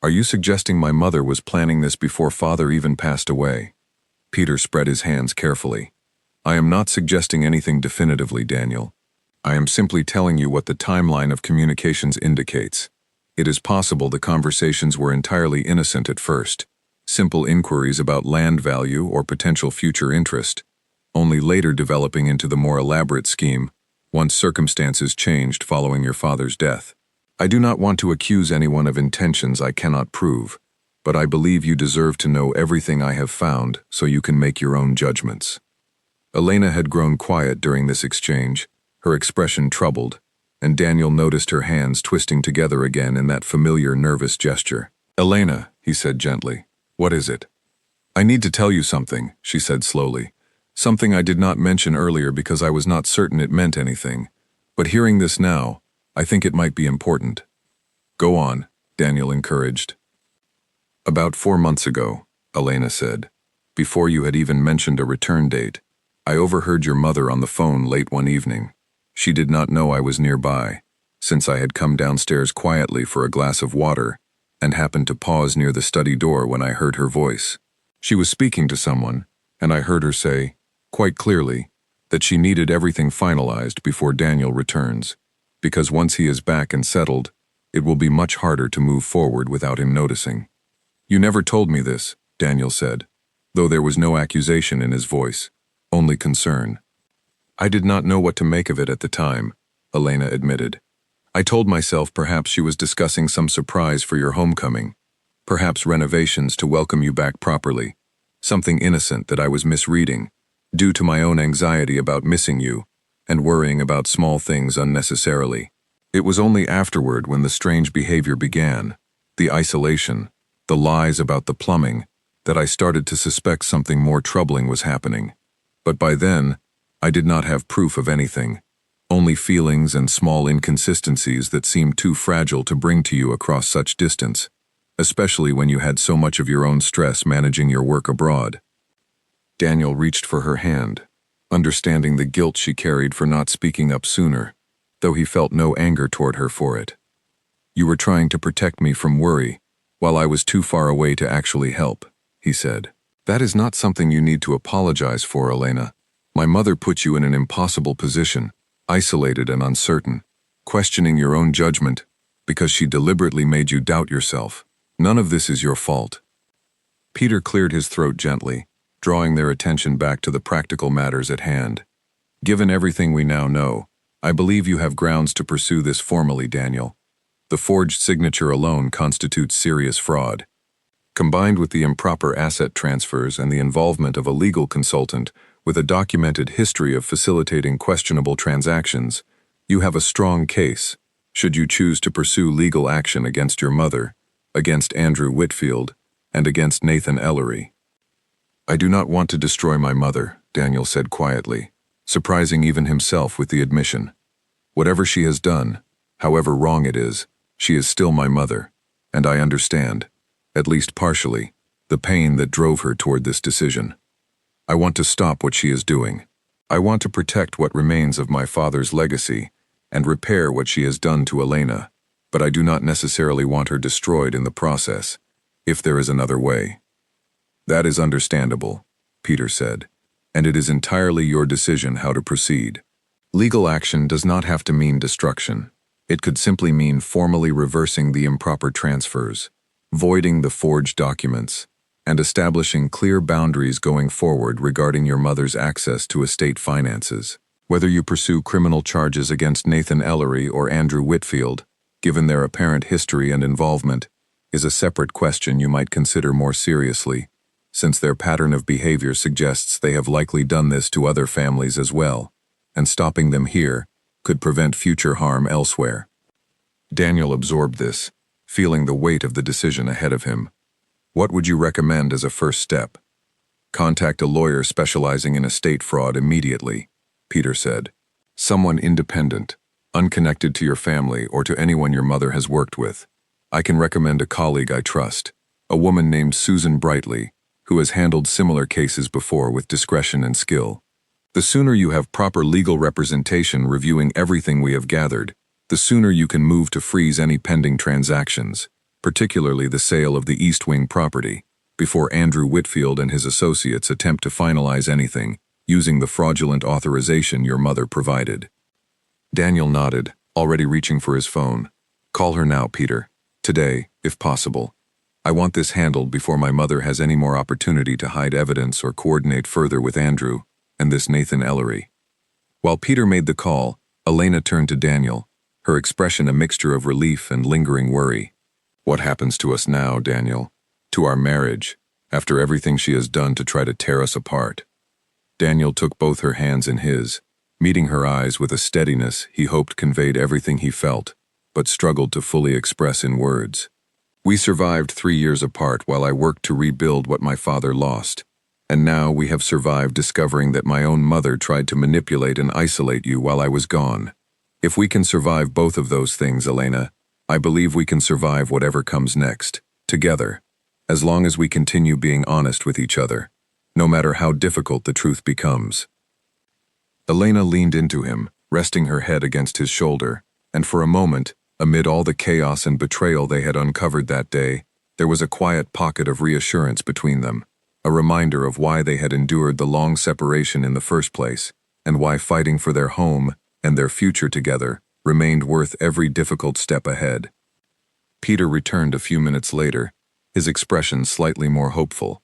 "Are you suggesting my mother was planning this before father even passed away?" Peter spread his hands carefully. "I am not suggesting anything definitively, Daniel. I am simply telling you what the timeline of communications indicates. It is possible the conversations were entirely innocent at first, simple inquiries about land value or potential future interest, only later developing into the more elaborate scheme once circumstances changed following your father's death. I do not want to accuse anyone of intentions I cannot prove, but I believe you deserve to know everything I have found so you can make your own judgments." Elena had grown quiet during this exchange, her expression troubled, and Daniel noticed her hands twisting together again in that familiar nervous gesture. "Elena," he said gently, "what is it?" "I need to tell you something," she said slowly. "Something I did not mention earlier because I was not certain it meant anything. But hearing this now, I think it might be important." "Go on," Daniel encouraged. "About 4 months ago," Elena said, "before you had even mentioned a return date, I overheard your mother on the phone late one evening. She did not know I was nearby, since I had come downstairs quietly for a glass of water and happened to pause near the study door when I heard her voice. She was speaking to someone, and I heard her say, quite clearly, that she needed everything finalized before Daniel returns, because once he is back and settled, it will be much harder to move forward without him noticing. You never told me this, Daniel said, though there was no accusation in his voice, only concern. I did not know what to make of it at the time, Elena admitted. I told myself perhaps she was discussing some surprise for your homecoming, perhaps renovations to welcome you back properly, something innocent that I was misreading, due to my own anxiety about missing you and worrying about small things unnecessarily. It was only afterward when the strange behavior began, the isolation, the lies about the plumbing, that I started to suspect something more troubling was happening. But by then, I did not have proof of anything, only feelings and small inconsistencies that seemed too fragile to bring to you across such distance, especially when you had so much of your own stress managing your work abroad. Daniel reached for her hand, understanding the guilt she carried for not speaking up sooner, though he felt no anger toward her for it. You were trying to protect me from worry, while I was too far away to actually help, he said. That is not something you need to apologize for, Elena. My mother put you in an impossible position, isolated and uncertain, questioning your own judgment, because she deliberately made you doubt yourself. None of this is your fault. Peter cleared his throat gently, drawing their attention back to the practical matters at hand. Given everything we now know, I believe you have grounds to pursue this formally, Daniel. The forged signature alone constitutes serious fraud. Combined with the improper asset transfers and the involvement of a legal consultant with a documented history of facilitating questionable transactions, you have a strong case, should you choose to pursue legal action against your mother, against Andrew Whitfield, and against Nathan Ellery. I do not want to destroy my mother, Daniel said quietly, surprising even himself with the admission. Whatever she has done, however wrong it is, she is still my mother, and I understand, at least partially, the pain that drove her toward this decision. I want to stop what she is doing. I want to protect what remains of my father's legacy and repair what she has done to Elena, but I do not necessarily want her destroyed in the process, if there is another way. That is understandable, Peter said, and it is entirely your decision how to proceed. Legal action does not have to mean destruction. It could simply mean formally reversing the improper transfers, voiding the forged documents, and establishing clear boundaries going forward regarding your mother's access to estate finances. Whether you pursue criminal charges against Nathan Ellery or Andrew Whitfield, given their apparent history and involvement, is a separate question you might consider more seriously, since their pattern of behavior suggests they have likely done this to other families as well, and stopping them here could prevent future harm elsewhere. Daniel absorbed this, feeling the weight of the decision ahead of him. What would you recommend as a first step? Contact a lawyer specializing in estate fraud immediately, Peter said. Someone independent, unconnected to your family or to anyone your mother has worked with. I can recommend a colleague I trust, a woman named Susan Brightly, who has handled similar cases before with discretion and skill. The sooner you have proper legal representation reviewing everything we have gathered, the sooner you can move to freeze any pending transactions, particularly the sale of the East Wing property, before Andrew Whitfield and his associates attempt to finalize anything using the fraudulent authorization your mother provided. Daniel nodded, already reaching for his phone. Call her now, Peter. Today, if possible. I want this handled before my mother has any more opportunity to hide evidence or coordinate further with Andrew and this Nathan Ellery. While Peter made the call, Elena turned to Daniel, her expression a mixture of relief and lingering worry. What happens to us now, Daniel? To our marriage, after everything she has done to try to tear us apart? Daniel took both her hands in his, meeting her eyes with a steadiness he hoped conveyed everything he felt, but struggled to fully express in words. We survived 3 years apart while I worked to rebuild what my father lost, and now we have survived discovering that my own mother tried to manipulate and isolate you while I was gone. If we can survive both of those things, Elena, I believe we can survive whatever comes next, together, as long as we continue being honest with each other, no matter how difficult the truth becomes. Elena leaned into him, resting her head against his shoulder, and for a moment, amid all the chaos and betrayal they had uncovered that day, there was a quiet pocket of reassurance between them. a reminder of why they had endured the long separation in the first place, and why fighting for their home and their future together remained worth every difficult step ahead. Peter returned a few minutes later, his expression slightly more hopeful.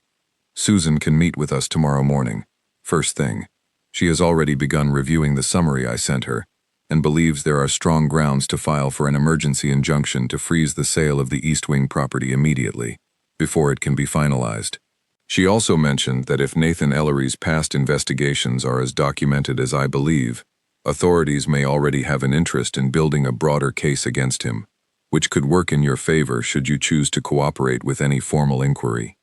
Susan can meet with us tomorrow morning, first thing. She has already begun reviewing the summary I sent her, and believes there are strong grounds to file for an emergency injunction to freeze the sale of the East Wing property immediately, before it can be finalized. She also mentioned that if Nathan Ellery's past investigations are as documented as I believe, authorities may already have an interest in building a broader case against him, which could work in your favor should you choose to cooperate with any formal inquiry.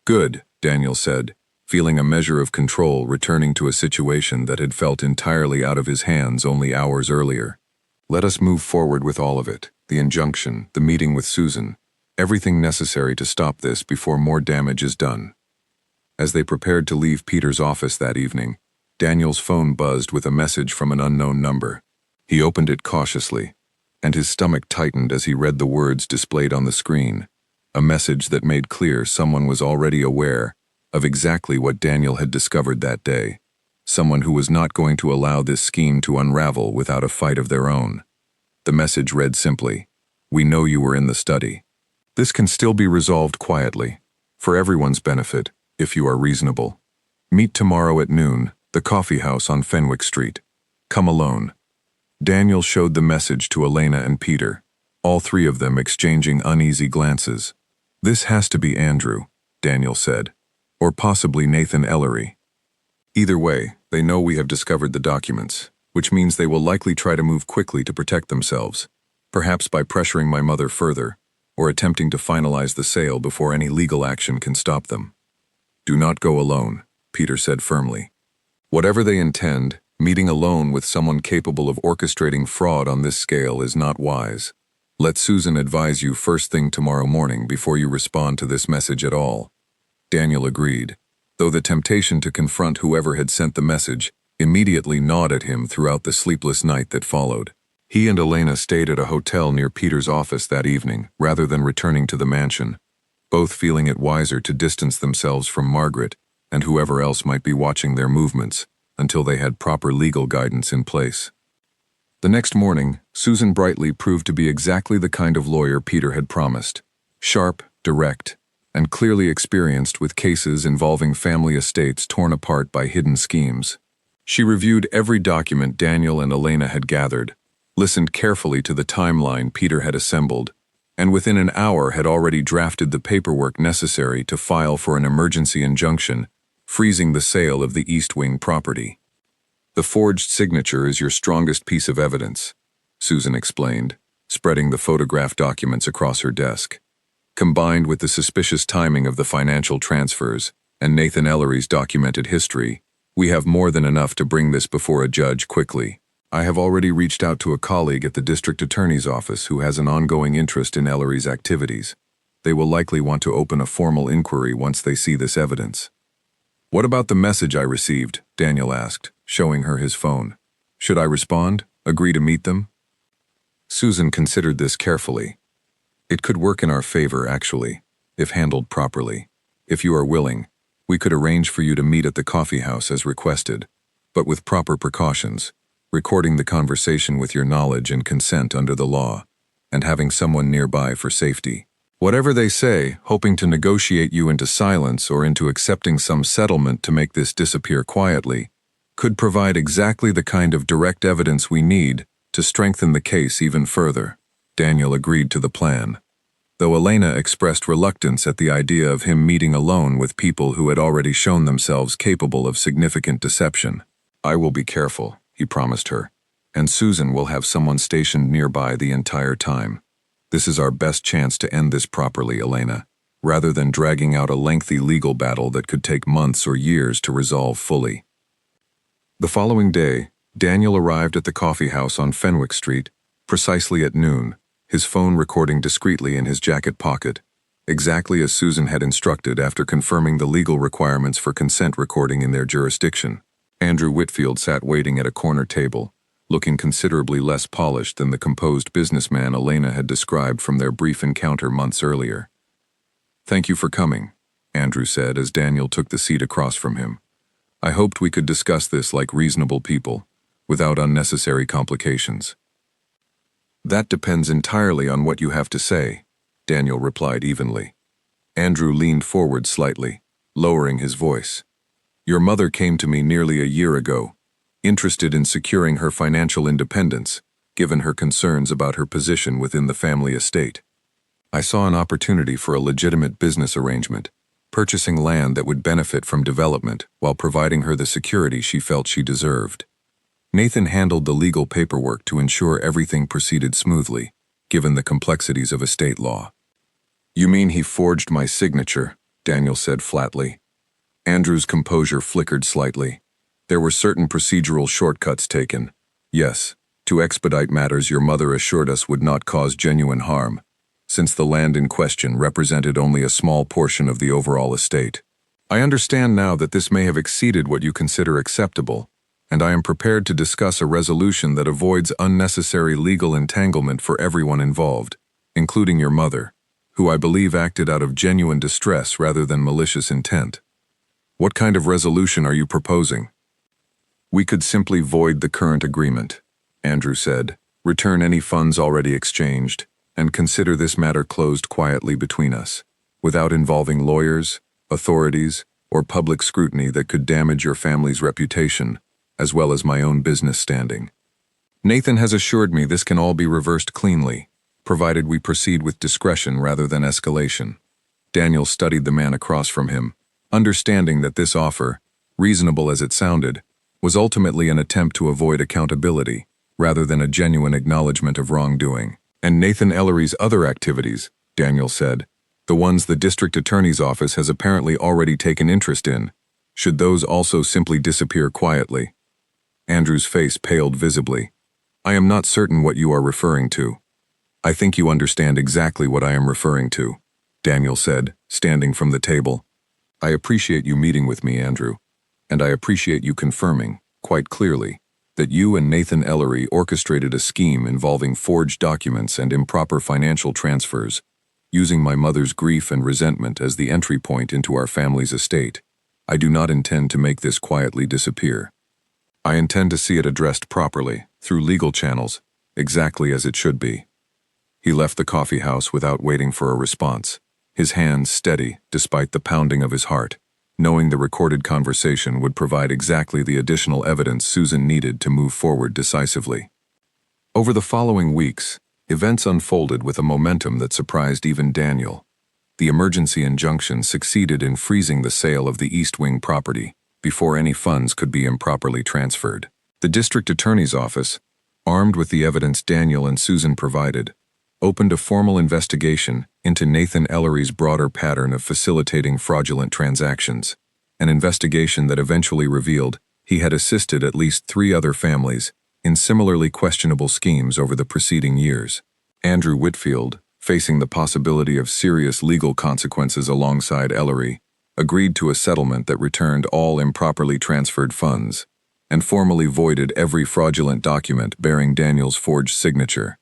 Good, Daniel said, feeling a measure of control returning to a situation that had felt entirely out of his hands only hours earlier. Let us move forward with all of it, the injunction, the meeting with Susan, everything necessary to stop this before more damage is done. As they prepared to leave Peter's office that evening, Daniel's phone buzzed with a message from an unknown number. He opened it cautiously, and his stomach tightened as he read the words displayed on the screen, a message that made clear someone was already aware of exactly what Daniel had discovered that day, someone who was not going to allow this scheme to unravel without a fight of their own. The message read simply, "We know you were in the study. This can still be resolved quietly, for everyone's benefit, if you are reasonable. Meet tomorrow at noon, the coffee house on Fenwick Street. Come alone." Daniel showed the message to Elena and Peter, all three of them exchanging uneasy glances. "This has to be Andrew," Daniel said, "or possibly Nathan Ellery. Either way, they know we have discovered the documents, which means they will likely try to move quickly to protect themselves, perhaps by pressuring my mother further, or attempting to finalize the sale before any legal action can stop them." "Do not go alone," Peter said firmly. "Whatever they intend, meeting alone with someone capable of orchestrating fraud on this scale is not wise. Let Susan advise you first thing tomorrow morning before you respond to this message at all." Daniel agreed, though the temptation to confront whoever had sent the message immediately gnawed at him throughout the sleepless night that followed. He and Elena stayed at a hotel near Peter's office that evening, rather than returning to the mansion, both feeling it wiser to distance themselves from Margaret and whoever else might be watching their movements until they had proper legal guidance in place. The next morning, Susan Brightly proved to be exactly the kind of lawyer Peter had promised. Sharp, direct, and clearly experienced with cases involving family estates torn apart by hidden schemes. She reviewed every document Daniel and Elena had gathered, listened carefully to the timeline Peter had assembled, and within an hour had already drafted the paperwork necessary to file for an emergency injunction, freezing the sale of the East Wing property. "The forged signature is your strongest piece of evidence," Susan explained, spreading the photographed documents across her desk. "Combined with the suspicious timing of the financial transfers and Nathan Ellery's documented history, we have more than enough to bring this before a judge quickly. I have already reached out to a colleague at the district attorney's office who has an ongoing interest in Ellery's activities. They will likely want to open a formal inquiry once they see this evidence." "What about the message I received?" Daniel asked, showing her his phone. "Should I respond? Agree to meet them?" Susan considered this carefully. "It could work in our favor, actually, if handled properly. If you are willing, we could arrange for you to meet at the coffee house as requested, but with proper precautions, recording the conversation with your knowledge and consent under the law, and having someone nearby for safety. Whatever they say, hoping to negotiate you into silence or into accepting some settlement to make this disappear quietly, could provide exactly the kind of direct evidence we need to strengthen the case even further." Daniel agreed to the plan, though Elena expressed reluctance at the idea of him meeting alone with people who had already shown themselves capable of significant deception. "I will be careful," he promised her, "and Susan will have someone stationed nearby the entire time. This is our best chance to end this properly, Elena, rather than dragging out a lengthy legal battle that could take months or years to resolve fully." The following day, Daniel arrived at the coffee house on Fenwick Street, precisely at noon, his phone recording discreetly in his jacket pocket, exactly as Susan had instructed after confirming the legal requirements for consent recording in their jurisdiction. Andrew Whitfield sat waiting at a corner table, looking considerably less polished than the composed businessman Elena had described from their brief encounter months earlier. "Thank you for coming," Andrew said as Daniel took the seat across from him. I hoped we could discuss this like reasonable people, without unnecessary complications. That depends entirely on what you have to say, Daniel replied evenly. Andrew leaned forward slightly, lowering his voice. Your mother came to me nearly a year ago, interested in securing her financial independence, given her concerns about her position within the family estate. I saw an opportunity for a legitimate business arrangement, purchasing land that would benefit from development while providing her the security she felt she deserved. Nathan handled the legal paperwork to ensure everything proceeded smoothly, given the complexities of estate law. You mean he forged my signature? Daniel said flatly. Andrew's composure flickered slightly. There were certain procedural shortcuts taken. Yes, to expedite matters your mother assured us would not cause genuine harm, since the land in question represented only a small portion of the overall estate. I understand now that this may have exceeded what you consider acceptable, and I am prepared to discuss a resolution that avoids unnecessary legal entanglement for everyone involved, including your mother, who I believe acted out of genuine distress rather than malicious intent. What kind of resolution are you proposing? We could simply void the current agreement, Andrew said, return any funds already exchanged, and consider this matter closed quietly between us, without involving lawyers, authorities, or public scrutiny that could damage your family's reputation, as well as my own business standing. Nathan has assured me this can all be reversed cleanly, provided we proceed with discretion rather than escalation. Daniel studied the man across from him, understanding that this offer, reasonable as it sounded, was ultimately an attempt to avoid accountability, rather than a genuine acknowledgement of wrongdoing. And Nathan Ellery's other activities, Daniel said, the ones the district attorney's office has apparently already taken interest in, should those also simply disappear quietly? Andrew's face paled visibly. I am not certain what you are referring to. I think you understand exactly what I am referring to, Daniel said, standing from the table. I appreciate you meeting with me, Andrew, and I appreciate you confirming, quite clearly, that you and Nathan Ellery orchestrated a scheme involving forged documents and improper financial transfers, using my mother's grief and resentment as the entry point into our family's estate. I do not intend to make this quietly disappear. I intend to see it addressed properly, through legal channels, exactly as it should be. He left the coffee house without waiting for a response, his hands steady despite the pounding of his heart, knowing the recorded conversation would provide exactly the additional evidence Susan needed to move forward decisively. Over the following weeks, events unfolded with a momentum that surprised even Daniel. The emergency injunction succeeded in freezing the sale of the East Wing property before any funds could be improperly transferred. The district attorney's office, armed with the evidence Daniel and Susan provided, opened a formal investigation into Nathan Ellery's broader pattern of facilitating fraudulent transactions, an investigation that eventually revealed he had assisted at least 3 other families in similarly questionable schemes over the preceding years. Andrew Whitfield, facing the possibility of serious legal consequences alongside Ellery, agreed to a settlement that returned all improperly transferred funds and formally voided every fraudulent document bearing Daniel's forged signature.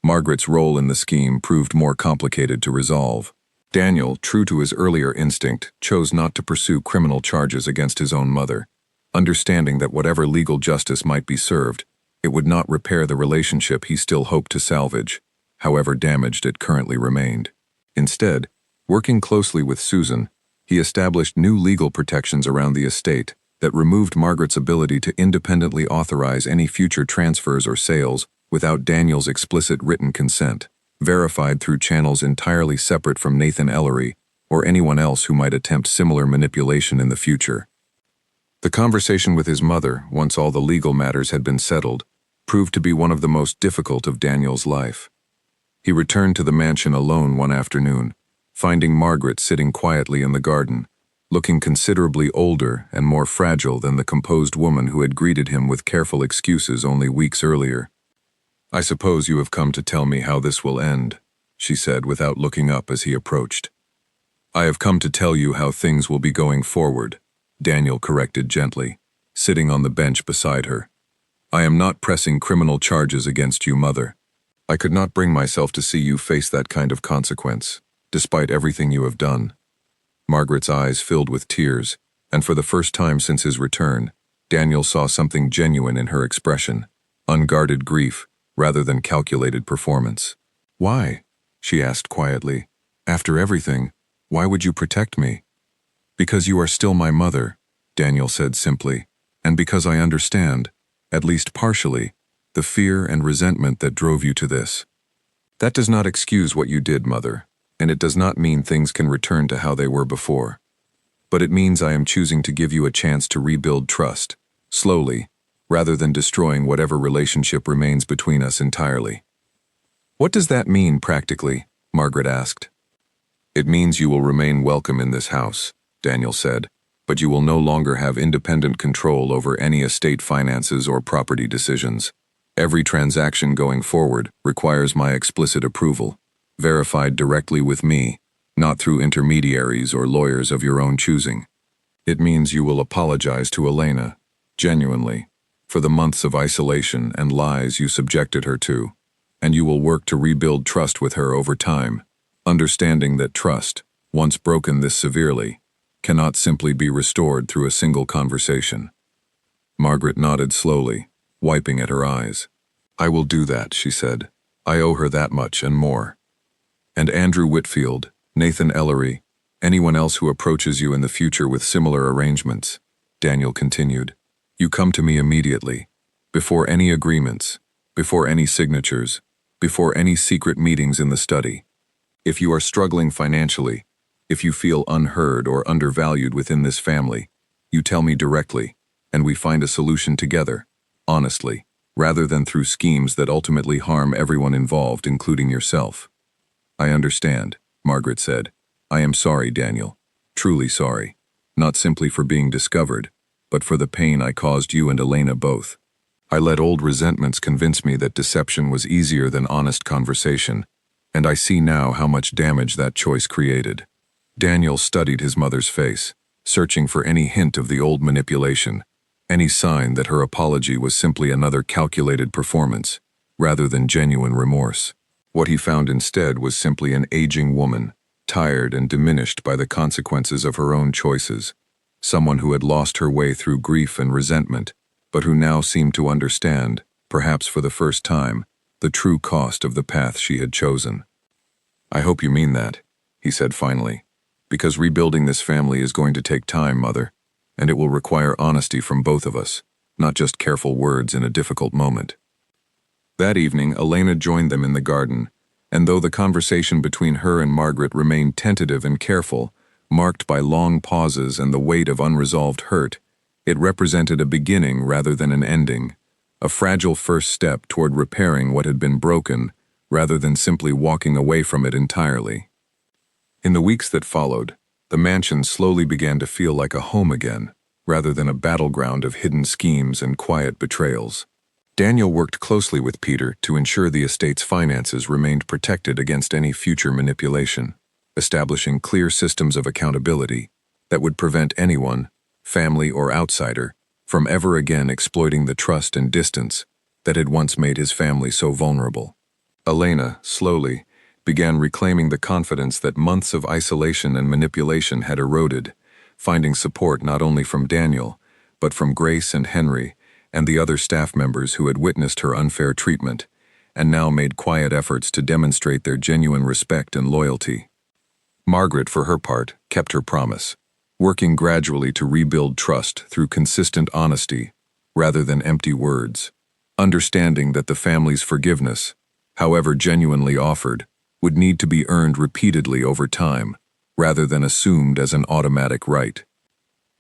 Margaret's role in the scheme proved more complicated to resolve. Daniel, true to his earlier instinct, chose not to pursue criminal charges against his own mother, understanding that whatever legal justice might be served, it would not repair the relationship he still hoped to salvage, however damaged it currently remained. Instead, working closely with Susan, he established new legal protections around the estate that removed Margaret's ability to independently authorize any future transfers or sales without Daniel's explicit written consent, verified through channels entirely separate from Nathan Ellery or anyone else who might attempt similar manipulation in the future. The conversation with his mother, once all the legal matters had been settled, proved to be one of the most difficult of Daniel's life. He returned to the mansion alone one afternoon, finding Margaret sitting quietly in the garden, looking considerably older and more fragile than the composed woman who had greeted him with careful excuses only weeks earlier. I suppose you have come to tell me how this will end, she said without looking up as he approached. I have come to tell you how things will be going forward, Daniel corrected gently, sitting on the bench beside her. I am not pressing criminal charges against you, Mother. I could not bring myself to see you face that kind of consequence, despite everything you have done. Margaret's eyes filled with tears, and for the first time since his return, Daniel saw something genuine in her expression, unguarded grief rather than calculated performance. "Why?" she asked quietly. "After everything, why would you protect me?" "Because you are still my mother," Daniel said simply, "and because I understand, at least partially, the fear and resentment that drove you to this. That does not excuse what you did, Mother, and it does not mean things can return to how they were before. But it means I am choosing to give you a chance to rebuild trust, slowly, rather than destroying whatever relationship remains between us entirely." "What does that mean, practically?" Margaret asked. "It means you will remain welcome in this house," Daniel said, "but you will no longer have independent control over any estate finances or property decisions. Every transaction going forward requires my explicit approval, verified directly with me, not through intermediaries or lawyers of your own choosing. It means you will apologize to Elena, genuinely, for the months of isolation and lies you subjected her to, and you will work to rebuild trust with her over time, understanding that trust, once broken this severely, cannot simply be restored through a single conversation." Margaret nodded slowly, wiping at her eyes. "I will do that," she said. "I owe her that much and more. And Andrew Whitfield, Nathan Ellery, anyone else who approaches you in the future with similar arrangements," Daniel continued, "you come to me immediately, before any agreements, before any signatures, before any secret meetings in the study. If you are struggling financially, if you feel unheard or undervalued within this family, you tell me directly, and we find a solution together, honestly, rather than through schemes that ultimately harm everyone involved, including yourself." "I understand," Margaret said. "I am sorry, Daniel. Truly sorry. Not simply for being discovered, but for the pain I caused you and Elena both. I let old resentments convince me that deception was easier than honest conversation, and I see now how much damage that choice created." Daniel studied his mother's face, searching for any hint of the old manipulation, any sign that her apology was simply another calculated performance, rather than genuine remorse. What he found instead was simply an aging woman, tired and diminished by the consequences of her own choices, someone who had lost her way through grief and resentment, but who now seemed to understand, perhaps for the first time, the true cost of the path she had chosen. "I hope you mean that," he said finally, "because rebuilding this family is going to take time, Mother, and it will require honesty from both of us, not just careful words in a difficult moment." That evening, Elena joined them in the garden, and though the conversation between her and Margaret remained tentative and careful, marked by long pauses and the weight of unresolved hurt, it represented a beginning rather than an ending, a fragile first step toward repairing what had been broken, rather than simply walking away from it entirely. In the weeks that followed, the mansion slowly began to feel like a home again, rather than a battleground of hidden schemes and quiet betrayals. Daniel worked closely with Peter to ensure the estate's finances remained protected against any future manipulation, establishing clear systems of accountability that would prevent anyone, family or outsider, from ever again exploiting the trust and distance that had once made his family so vulnerable. Elena, slowly, began reclaiming the confidence that months of isolation and manipulation had eroded, finding support not only from Daniel, but from Grace and Henry, and the other staff members who had witnessed her unfair treatment, and now made quiet efforts to demonstrate their genuine respect and loyalty. Margaret, for her part, kept her promise, working gradually to rebuild trust through consistent honesty rather than empty words, understanding that the family's forgiveness, however genuinely offered, would need to be earned repeatedly over time, rather than assumed as an automatic right.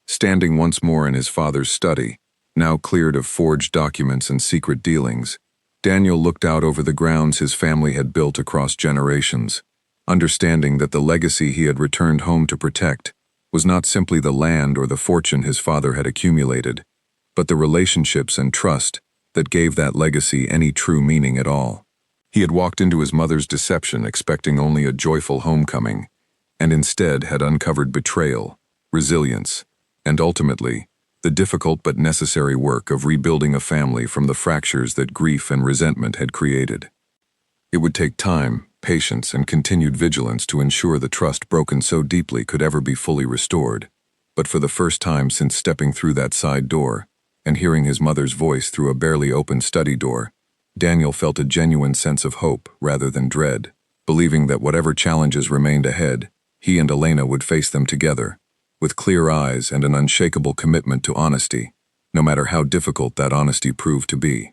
Standing once more in his father's study, now cleared of forged documents and secret dealings, Daniel looked out over the grounds his family had built across generations, understanding that the legacy he had returned home to protect was not simply the land or the fortune his father had accumulated, but the relationships and trust that gave that legacy any true meaning at all. He had walked into his mother's deception expecting only a joyful homecoming, and instead had uncovered betrayal, resilience, and ultimately, the difficult but necessary work of rebuilding a family from the fractures that grief and resentment had created. It would take time, patience, and continued vigilance to ensure the trust broken so deeply could ever be fully restored. But for the first time since stepping through that side door, and hearing his mother's voice through a barely open study door, Daniel felt a genuine sense of hope rather than dread, believing that whatever challenges remained ahead, he and Elena would face them together, with clear eyes and an unshakable commitment to honesty, no matter how difficult that honesty proved to be.